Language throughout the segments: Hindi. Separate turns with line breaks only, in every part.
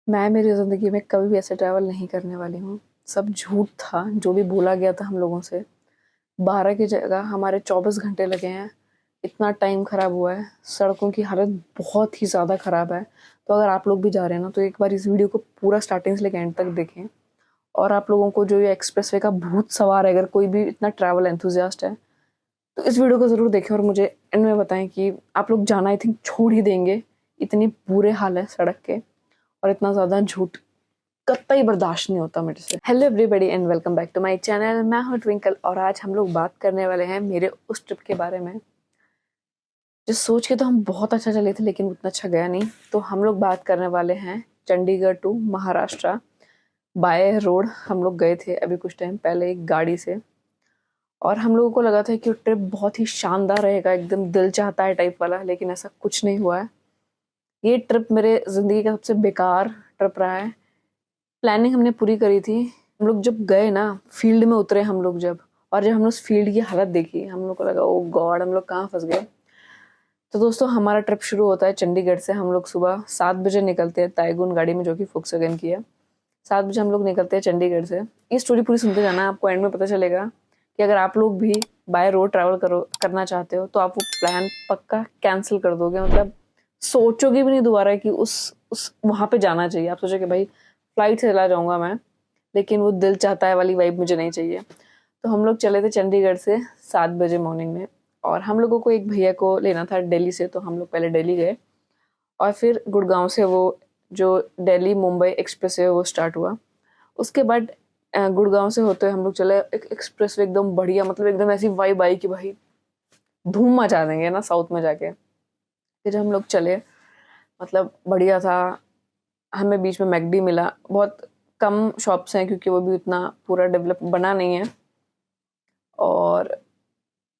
मैं मेरी ज़िंदगी में कभी भी ऐसे ट्रैवल नहीं करने वाली हूँ। सब झूठ था, जो भी बोला गया था हम लोगों से। 12 की जगह हमारे 24 घंटे लगे हैं। इतना टाइम ख़राब हुआ है, सड़कों की हालत बहुत ही ज़्यादा ख़राब है। तो अगर आप लोग भी जा रहे हैं ना, तो एक बार इस वीडियो को पूरा स्टार्टिंग से लेकर एंड तक देखें। और आप लोगों को जो ये एक्सप्रेसवे का भूत सवार है, अगर कोई भी इतना ट्रैवल एंथुसियास्ट है, तो इस वीडियो को ज़रूर देखें और मुझे एंड में बताएं कि आप लोग जाना आई थिंक छोड़ ही देंगे। इतनी बुरे हाल है सड़क के, और इतना ज़्यादा झूठ कतई बर्दाश्त नहीं होता मेरे से। Hello everybody and welcome back to my channel. मैं हूं ट्विंकल और आज हम लोग बात करने वाले हैं मेरे उस ट्रिप के बारे में जिस सोच के तो हम बहुत अच्छा चले थे, लेकिन उतना अच्छा गया नहीं। तो हम लोग बात करने वाले हैं Chandigarh to Maharashtra by road. हम लोग गए थे अभी कुछ टाइम पहले एक गाड़ी से, और हम लोगों को लगा था कि वो ट्रिप बहुत ही शानदार रहेगा, एकदम दिल चाहता है टाइप वाला, लेकिन ऐसा कुछ नहीं हुआ है। ये ट्रिप मेरे ज़िंदगी का सबसे बेकार ट्रिप रहा है। प्लानिंग हमने पूरी करी थी। हम लोग जब गए ना, फील्ड में उतरे हम लोग जब, और जब हमने उस फील्ड की हालत देखी, हम लोग को लगा ओ गॉड, हम लोग कहाँ फंस गए। तो दोस्तों, हमारा ट्रिप शुरू होता है चंडीगढ़ से। हम लोग सुबह 7 बजे निकलते हैं टाइगून गाड़ी में, जो कि फोक्सवैगन की है। 7 बजे हम लोग निकलते हैं चंडीगढ़ से। ये स्टोरी पूरी सुनते जाना, आपको एंड में पता चलेगा कि अगर आप लोग भी बाय रोड ट्रैवल करना चाहते हो, तो आप वो प्लान पक्का कैंसिल कर दोगे। मतलब सोचोगे भी नहीं दोबारा कि उस वहाँ पे जाना चाहिए। आप सोचोगे भाई फ्लाइट से चला जाऊंगा मैं, लेकिन वो दिल चाहता है वाली वाइब मुझे नहीं चाहिए। तो हम लोग चले थे चंडीगढ़ से 7 बजे मॉर्निंग में, और हम लोगों को एक भैया को लेना था दिल्ली से। तो हम लोग पहले दिल्ली गए, और फिर गुड़गांव से वो जो दिल्ली मुंबई एक्सप्रेस है वो स्टार्ट हुआ। उसके बाद गुड़गांव से होते हुए हम लोग चले एक एक्सप्रेस वे, एकदम बढ़िया, मतलब एकदम ऐसी वाइब आई कि भाई धूम मचा देंगे ना साउथ में जाके। फिर हम लोग चले, मतलब बढ़िया था। हमें बीच में मैकडी मिला। बहुत कम शॉप्स हैं क्योंकि वो भी उतना पूरा डेवलप बना नहीं है। और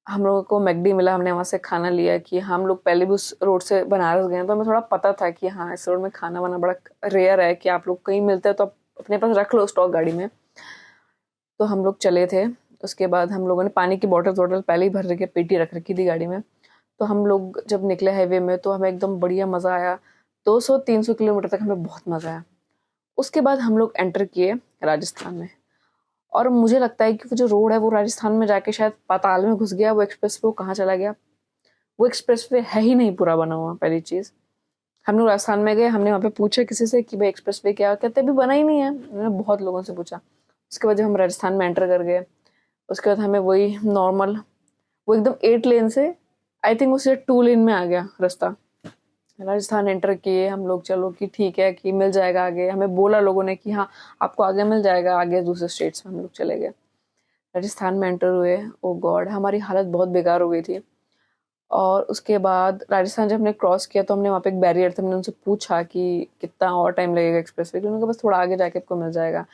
हम लोगों को मैकडी मिला, हमने वहाँ से खाना लिया। कि हम लोग पहले भी उस रोड से बनारस गए, तो हमें थोड़ा पता था कि हाँ, इस रोड में खाना वाना बड़ा रेयर है, कि आप लोग कहीं मिलता है तो आप अपने पास रख लो स्टॉक गाड़ी में। तो हम लोग चले थे। उसके बाद हम लोगों ने पानी की बॉटल पहले ही भर रखी, पेटी रख रखी थी गाड़ी में। तो हम लोग जब निकले हाईवे में, तो हमें एकदम बढ़िया मज़ा आया। 200-300 किलोमीटर तक हमें बहुत मज़ा आया। उसके बाद हम लोग एंटर किए राजस्थान में। और मुझे लगता है कि वो जो रोड है वो राजस्थान में जाके शायद पाताल में घुस गया। वो एक्सप्रेस वे वो कहाँ चला गया, वो एक्सप्रेस वे है ही नहीं पूरा बना हुआ। पहली चीज़, हम लोग राजस्थान में गए, हमने वहाँ पे पूछा किसी से कि भाई एक्सप्रेस वे क्या, कहते अभी बना ही नहीं है। मैंने बहुत लोगों से पूछा। उसके बाद जब हम राजस्थान में एंटर कर गए, उसके बाद हमें वही नॉर्मल, वो एकदम 8 लेन से आई थिंक उससे 2 लेन में आ गया रास्ता। राजस्थान एंटर किए हम लोग, चलो कि ठीक है कि मिल जाएगा आगे। हमें बोला लोगों ने कि हाँ, आपको आगे मिल जाएगा, आगे दूसरे स्टेट्स में। हम लोग चले गए, राजस्थान में एंटर हुए। ओ गॉड, हमारी हालत बहुत बेकार हो गई थी। और उसके बाद राजस्थान जब हमने क्रॉस किया, तो हमने वहाँ पे एक बैरियर था, हमने उनसे पूछा कि कितना और टाइम लगेगा एक्सप्रेस वे। उन्होंने कहा बस थोड़ा आगे जाके आपको मिल जाएगा।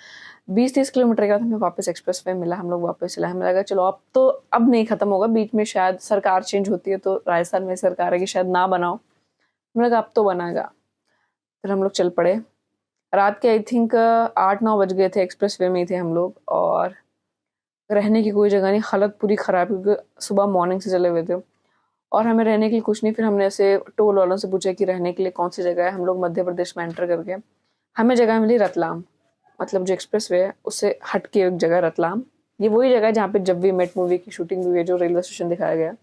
20-30 किलोमीटर का हमें वापस एक्सप्रेस वे मिला। हम लोग वापस चला, हमें लगा चलो अब तो अब नहीं खत्म होगा, बीच में शायद सरकार चेंज होती है, तो राजस्थान में सरकार है कि शायद ना बनाओ। हमें लगा अब तो बनाएगा। फिर हम लोग चल पड़े। रात के आई थिंक 8-9 बज गए थे, एक्सप्रेस वे में ही थे हम लोग। और रहने की कोई जगह नहीं, हालत पूरी ख़राब, क्योंकि सुबह मॉर्निंग से चले हुए थे और हमें रहने के लिए कुछ नहीं। फिर हमने ऐसे टोल वालों से पूछा कि रहने के लिए कौन सी जगह है। हम लोग मध्य प्रदेश में एंटर कर गए। हमें जगह मिली रतलाम, मतलब जो एक्सप्रेस वे है उससे हट के एक जगह रतलाम। ये वही जगह है जहाँ पे जब वी मेट मूवी की शूटिंग हुई है, जो रेलवे स्टेशन दिखाया गया।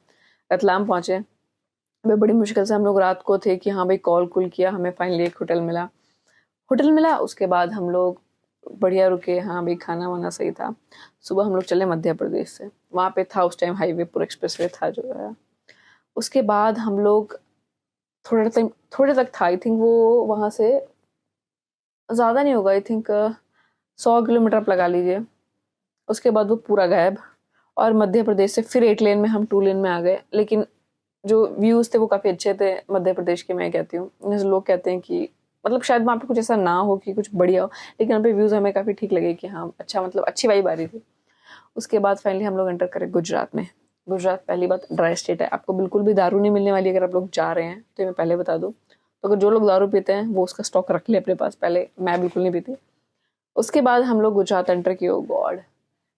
रतलाम पहुँचे। हमें बड़ी मुश्किल से हम लोग रात को थे कि हाँ भाई, कॉल कुल किया, हमें फाइनली एक होटल मिला। उसके बाद हम लोग बढ़िया रुके। हाँ भाई, खाना वाना सही था। सुबह हम लोग चले मध्य प्रदेश से। वहाँ पे था उस टाइम हाईवे, पूरा एक्सप्रेस वे था जो है। उसके बाद हम लोग थोड़े तक था, आई थिंक वो वहाँ से ज़्यादा नहीं होगा, आई थिंक 100 किलोमीटर आप लगा लीजिए। उसके बाद वो पूरा गायब। और मध्य प्रदेश से फिर 8 लेन में हम 2 लेन में आ गए। लेकिन जो व्यूज़ थे वो काफ़ी अच्छे थे मध्य प्रदेश के, मैं कहती हूँ। जैसे लोग कहते हैं कि मतलब शायद वहाँ पे कुछ ऐसा ना हो कि कुछ बढ़िया हो, लेकिन वहाँ पे व्यूज़ हमें काफ़ी ठीक लगे कि हाँ अच्छा, मतलब अच्छी वाइब आ रही थी। उसके बाद फाइनली हम लोग एंटर करें गुजरात में। गुजरात पहली बात ड्राई स्टेट है, आपको बिल्कुल भी दारू नहीं मिलने वाली अगर आप लोग जा रहे हैं, तो ये मैं पहले बता दूँ। तो अगर जो लोग दारू पीते हैं वो उसका स्टॉक रख ले अपने पास पहले। मैं बिल्कुल नहीं पीती। उसके बाद हम लोग गुजरात एंटर किए। ओ गॉड,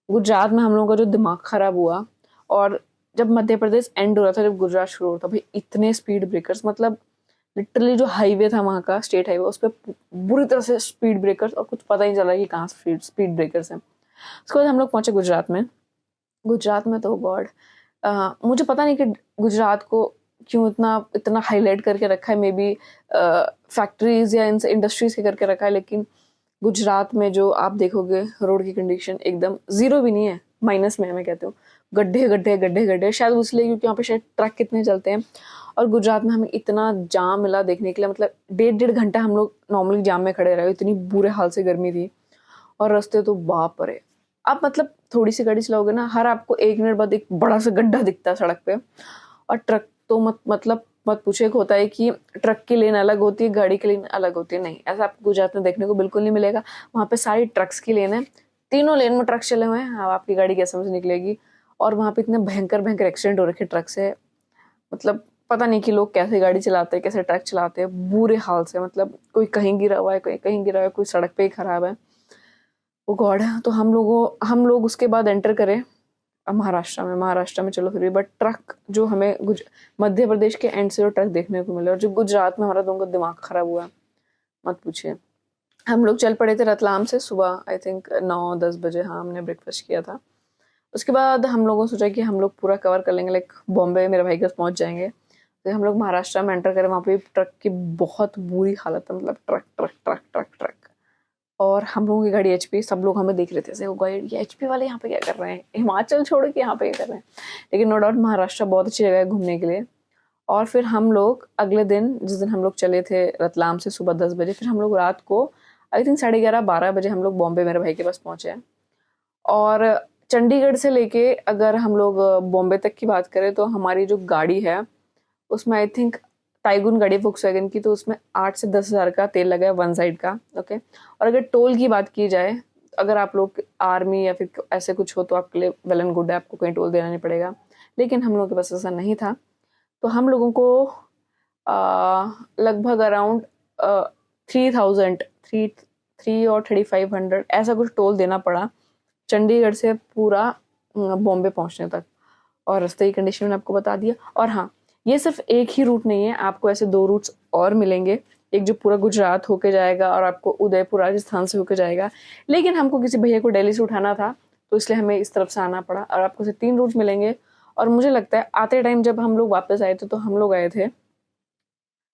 गुजरात में हम लोगों का जो दिमाग खराब हुआ। और जब मध्य प्रदेश एंड हो रहा था, जब गुजरात शुरू हो रहा था, भाई इतने स्पीड ब्रेकर्स, मतलब लिटरली जो हाईवे था वहाँ का, स्टेट हाईवे, उस पर बुरी तरह से स्पीड ब्रेकर्स, और कुछ पता ही नहीं चला कि कहाँ स्पीड ब्रेकर्स हैं। उसके बाद हम लोग पहुंचे गुजरात में। गुजरात में तो गॉड, मुझे पता नहीं कि गुजरात को क्यों इतना इतना हाईलाइट करके रखा है, मे बी फैक्ट्रीज या इंडस्ट्रीज के करके रखा है, लेकिन गुजरात में जो आप देखोगे रोड की कंडीशन एकदम जीरो भी नहीं है, माइनस में है। मैं कहती हूँ गड्ढे गड्ढे गड्ढे गड्ढे, शायद इसलिए क्योंकि यहाँ पे शायद ट्रक कितने चलते हैं। और गुजरात में हमें इतना जाम मिला देखने के लिए, मतलब 1.5 घंटा हम लोग नॉर्मली जाम में खड़े रहे, इतनी बुरे हाल से गर्मी थी। और रास्ते तो बाप रे, आप मतलब थोड़ी सी गाड़ी चलाओगे ना, हर आपको 1 मिनट बाद एक बड़ा सा गड्ढा दिखता है सड़क पे। और ट्रक तो मत पूछे, होता है कि ट्रक की लेन अलग होती है, गाड़ी की लेन अलग होती है, नहीं, ऐसा आपको गुजरात में देखने को बिल्कुल नहीं मिलेगा। वहाँ पे सारी ट्रक्स की लेन है, तीनों लेन में ट्रक चले हुए हैं, अब आपकी गाड़ी कैसे समझ निकलेगी। और वहाँ पे इतने भयंकर भयंकर एक्सीडेंट हो रखे ट्रक से, मतलब पता नहीं कि लोग कैसे गाड़ी चलाते हैं, कैसे ट्रक चलाते हैं, बुरे हाल से। मतलब कोई कहीं गिरा हुआ है, कोई कहीं गिरा हुआ है, कोई सड़क पे ही खराब है, वो गॉड है। तो हम लोग उसके बाद एंटर करें महाराष्ट्र में चलो फिर भी, बट ट्रक जो हमें मध्य प्रदेश के एंड से जो ट्रक देखने को मिले, और जो गुजरात में हमारा दोनों का दिमाग खराब हुआ, मत पूछिए। हम लोग चल पड़े थे रतलाम से सुबह, आई थिंक 9-10 बजे, हाँ हमने ब्रेकफास्ट किया था। उसके बाद हम लोगों ने सोचा कि हम लोग पूरा कवर कर लेंगे, लाइक बॉम्बे मेरे भाई के पास पहुंच जाएंगे। तो हम लोग महाराष्ट्र में एंटर करें, वहाँ पे ट्रक की बहुत बुरी हालत है, मतलब truck truck truck truck truck. और हम लोगों की गाड़ी एचपी, सब लोग हमें देख रहे थे ऐसे, वो गाड़ी ये एचपी वाले यहाँ पे क्या कर रहे हैं, हिमाचल छोड़ के यहाँ पे क्या कर रहे हैं। लेकिन नो डाउट महाराष्ट्र बहुत अच्छी जगह है घूमने के लिए। और फिर हम लोग अगले दिन, जिस दिन हम लोग चले थे रतलाम से सुबह 10 बजे, फिर हम लोग रात को आई थिंक 11:30-12 बजे हम लोग बॉम्बे मेरे भाई के पास पहुंचे हैं। और चंडीगढ़ से लेके अगर हम लोग बॉम्बे तक की बात करें, तो हमारी जो गाड़ी है उसमें आई थिंक टाइगुन गाड़ी वैगन की, तो उसमें 8 से 10 हज़ार का तेल लगा है वन साइड का, ओके। और अगर टोल की बात की जाए, अगर आप लोग आर्मी या फिर ऐसे कुछ हो तो आपके लिए वेल एंड गुड है, आपको कहीं टोल देना नहीं पड़ेगा। लेकिन हम लोगों के पास ऐसा नहीं था, तो हम लोगों को लगभग अराउंड 3000 थ्री और 3500 ऐसा कुछ टोल देना पड़ा चंडीगढ़ से पूरा बॉम्बे पहुंचने तक। और रास्ते की कंडीशन मैंने आपको बता दिया। और हाँ, ये सिर्फ एक ही रूट नहीं है, आपको ऐसे 2 रूट्स और मिलेंगे, एक जो पूरा गुजरात होके जाएगा और आपको उदयपुर राजस्थान से होके जाएगा। लेकिन हमको किसी भैया को दिल्ली से उठाना था, तो इसलिए हमें इस तरफ से आना पड़ा, और आपको से 3 रूट मिलेंगे। और मुझे लगता है आते टाइम जब हम लोग वापस आए थे, तो हम लोग आए थे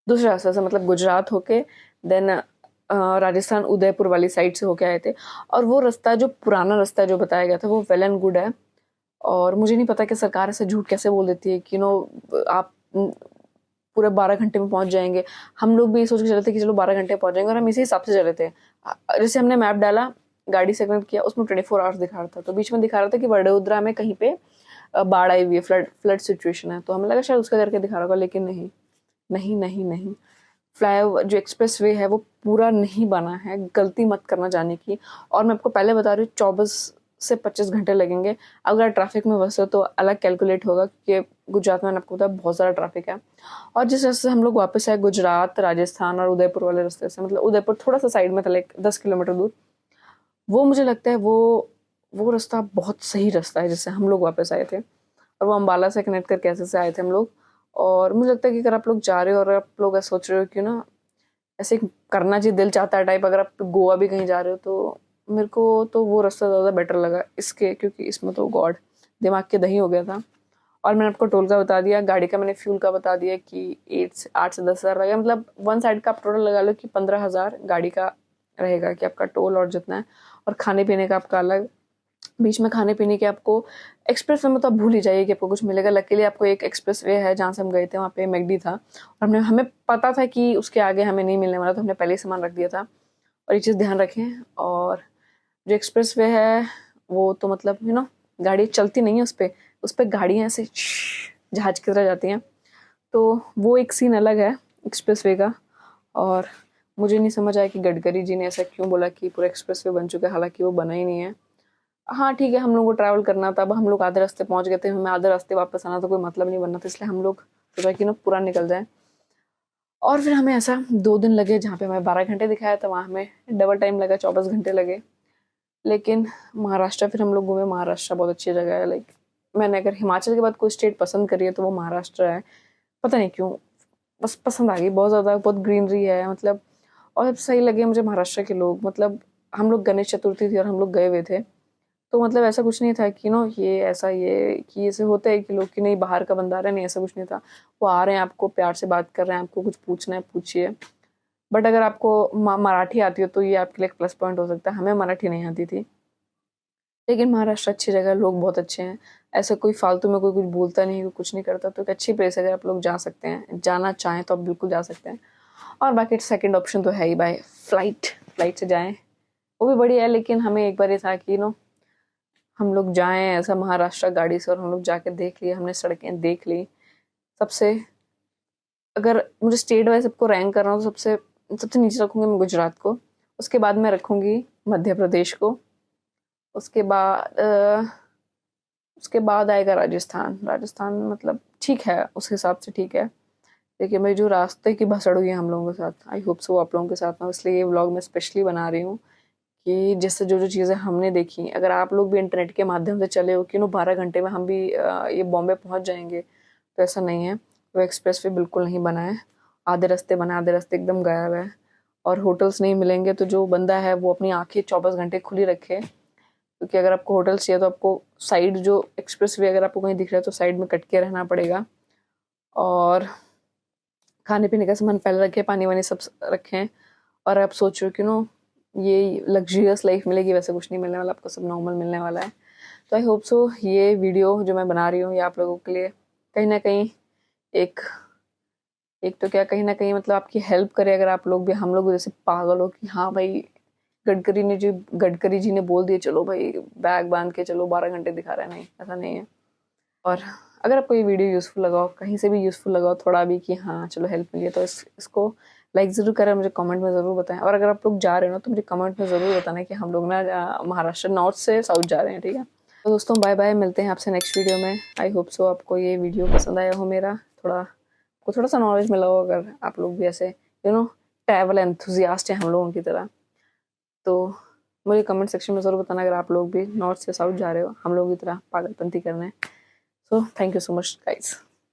दूसरे रास्ते से, मतलब गुजरात होके देन राजस्थान उदयपुर वाली साइड से होके आए थे। और वो रास्ता, जो पुराना रास्ता जो बताया गया था, वो वेल एंड गुड है। और मुझे नहीं पता कि सरकार ऐसे झूठ कैसे बोल देती है कि आप पूरे 12 घंटे में पहुंच जाएंगे। हम लोग भी ये सोच के चले थे कि चलो 12 घंटे पहुंच जाएंगे, और हम इसी हिसाब से चले थे। जैसे हमने मैप डाला, गाड़ी से कनेक्ट किया, उसमें 24 आवर्स दिखा रहा था, तो बीच में दिखा रहा था कि वडोदरा में कहीं पे बाढ़ आई हुई है, फ्लड सिचुएशन है, तो हमें लगा शायद उसका करके दिखा रहा होगा। लेकिन नहीं नहीं नहीं नहीं, फ्लाईओवर जो एक्सप्रेस वे है वो पूरा नहीं बना है, गलती मत करना जाने की। और मैं आपको पहले बता रही हूँ 24 से 25 घंटे लगेंगे। अगर ट्रैफिक में फंसे तो अलग कैलकुलेट होगा, क्योंकि गुजरात में आपको पता है बहुत सारा ट्रैफिक है। और जिस रास्ते से हम लोग वापस आए, गुजरात राजस्थान और उदयपुर वाले रास्ते से, मतलब उदयपुर थोड़ा सा साइड में था, लाइक 10 किलोमीटर दूर, वो मुझे लगता है वो रास्ता बहुत सही रास्ता है जिससे हम लोग वापस आए थे। और वो अम्बाला से कनेक्ट करके ऐसे से आए थे हम लोग। और मुझे लगता है कि अगर आप लोग जा रहे हो और आप लोग ऐसा सोच रहे हो कि ना ऐसे करना चाहिए, दिल चाहता है टाइप, अगर आप गोवा भी कहीं जा रहे हो, तो मेरे को तो वो रास्ता ज़्यादा बेटर लगा इसके, क्योंकि इसमें तो गॉड दिमाग के दही हो गया था। और मैंने आपको टोल का बता दिया, गाड़ी का मैंने फ्यूल का बता दिया कि 8 से 10 हज़ार लगा, मतलब वन साइड का आप टोटल लगा लो कि 15 हज़ार गाड़ी का रहेगा, कि आपका टोल और जितना है। और खाने पीने का आपका अलग, बीच में खाने पीने के आपको एक्सप्रेस वे में तो आप भूल ही जाइए कि आपको कुछ मिलेगा। लकीली आपको एक एक्सप्रेस वे है जहाँ से हम गए थे, वहाँ पे मैकडी था, और हमें पता था कि उसके आगे हमें नहीं मिलने वाला, तो हमने पहले ही सामान रख दिया था। और ये चीज़ ध्यान रखें। और जो एक्सप्रेस वे है वो तो मतलब गाड़ी चलती नहीं है उस पर गाड़ियाँ ऐसे जहाज की तरह जाती हैं, तो वो एक सीन अलग है एक्सप्रेस वे का। और मुझे नहीं समझ आया कि गडकरी जी ने ऐसा क्यों बोला कि पूरा एक्सप्रेस वे बन चुका है, हालांकि वो बना ही नहीं है। हाँ ठीक है, हम लोग को ट्रैवल करना था, अब हम लोग आधे रास्ते पहुंच गए थे, हमें आधे रास्ते वापस आना, तो कोई मतलब नहीं बनना था, इसलिए हम लोग सोचा कि पूरा निकल जाए। और फिर हमें ऐसा 2 दिन लगे, जहाँ पे हमें 12 घंटे दिखाया था वहाँ हमें डबल टाइम लगा, 24 घंटे लगे। लेकिन महाराष्ट्र फिर हम लोग घूमे, महाराष्ट्र बहुत अच्छी जगह है। लाइक मैंने अगर हिमाचल के बाद कोई स्टेट पसंद करी है तो वो महाराष्ट्र है। पता नहीं क्यों, बस पसंद आ गई बहुत ज़्यादा, बहुत ग्रीनरी है मतलब। और सही लगे मुझे महाराष्ट्र के लोग, मतलब हम लोग गणेश चतुर्थी थी और हम लोग गए हुए थे, तो मतलब ऐसा कुछ नहीं था कि ये ऐसा ये कि ऐसे होता है कि लोग कि नहीं बाहर का बंदा आ रहा है, नहीं ऐसा कुछ नहीं था। वो आ रहे हैं, आपको प्यार से बात कर रहे हैं, आपको कुछ पूछना है पूछिए। बट अगर आपको मराठी आती हो तो ये आपके लिए एक प्लस पॉइंट हो सकता है। हमें मराठी नहीं आती थी, लेकिन महाराष्ट्र अच्छी जगह है, लोग बहुत अच्छे हैं। ऐसा कोई फालतू में कोई कुछ बोलता नहीं, कोई कुछ नहीं करता, तो एक अच्छी प्लेस है। अगर आप लोग जा सकते हैं, जाना चाहें तो आप बिल्कुल जा सकते हैं। और बाकी सेकंड ऑप्शन तो है ही बाय फ्लाइट, फ्लाइट से जाएं, वो भी बढ़िया है। लेकिन हमें एक बार ये था कि हम लोग जाएं ऐसा महाराष्ट्र गाड़ी से, और हम लोग जाके देख लिए, हमने सड़कें देख ली। सबसे अगर मुझे स्टेट वाइज सबको रैंक करना हो तो सबसे सबसे नीचे रखूंगी मैं गुजरात को, उसके बाद मैं रखूंगी मध्य प्रदेश को, उसके बाद उसके बाद आएगा राजस्थान। राजस्थान मतलब ठीक है, उस हिसाब से ठीक है। लेकिन भाई जो रास्ते की भसड़ हुई है हम लोगों के साथ, आई होप सो आप लोगों के साथ ना, इसलिए ये व्लॉग मैं स्पेशली बना रही हूँ कि जिससे जो जो चीज़ें हमने देखी, अगर आप लोग भी इंटरनेट के माध्यम से चले हो कि 12 घंटे में हम भी ये बॉम्बे पहुंच जाएंगे, तो ऐसा नहीं है। वो एक्सप्रेस वे बिल्कुल नहीं बना है, आधे रास्ते बना, आधे रास्ते एकदम गायब है। और होटल्स नहीं मिलेंगे, तो जो बंदा है वो अपनी आंखें 24 घंटे खुली रखे, क्योंकि अगर आपको होटल्स चाहिए तो आपको साइड जो एक्सप्रेस वे अगर आपको कहीं दिख रहा है तो साइड में कट के रहना पड़ेगा। और खाने पीने का सामान पहले रखें, पानी वानी सब रखें। और आप सोच रहे हो कि ये लग्जरियस लाइफ मिलेगी, वैसे कुछ नहीं मिलने वाला आपको, सब नॉर्मल मिलने वाला है। तो आई होप सो ये वीडियो जो मैं बना रही हूँ ये आप लोगों के लिए कहीं ना कहीं एक एक तो क्या कहीं ना कहीं मतलब आपकी हेल्प करे। अगर आप लोग भी हम लोग जैसे पागल हो कि हाँ भाई गडकरी जी ने बोल दिया चलो भाई बैग बांध के चलो, 12 घंटे दिखा रहा है, नहीं ऐसा नहीं है। और अगर आपको ये वीडियो यूज़फुल लगा हो, कहीं से भी यूज़फुल लगा हो थोड़ा भी कि हाँ चलो हेल्प मिली है, तो इसको लाइक ज़रूर करें, मुझे कमेंट में ज़रूर बताएं। और अगर आप लोग जा रहे हो ना तो मुझे कमेंट में ज़रूर बताना कि हम लोग ना महाराष्ट्र नॉर्थ से साउथ जा रहे हैं, ठीक है। तो दोस्तों बाय बाय, मिलते हैं आपसे नेक्स्ट वीडियो में। आई होप सो आपको ये वीडियो पसंद आया हो, मेरा थोड़ा सा नॉलेज मिला हो। अगर आप लोग भी ऐसे ट्रैवल एंथुजियास्ट हैं हम लोगों की तरह, तो मुझे कमेंट सेक्शन में ज़रूर बताना अगर आप लोग भी नॉर्थ से साउथ जा रहे हो हम लोगों की तरह पागलपंती करने। So thank you so much guys.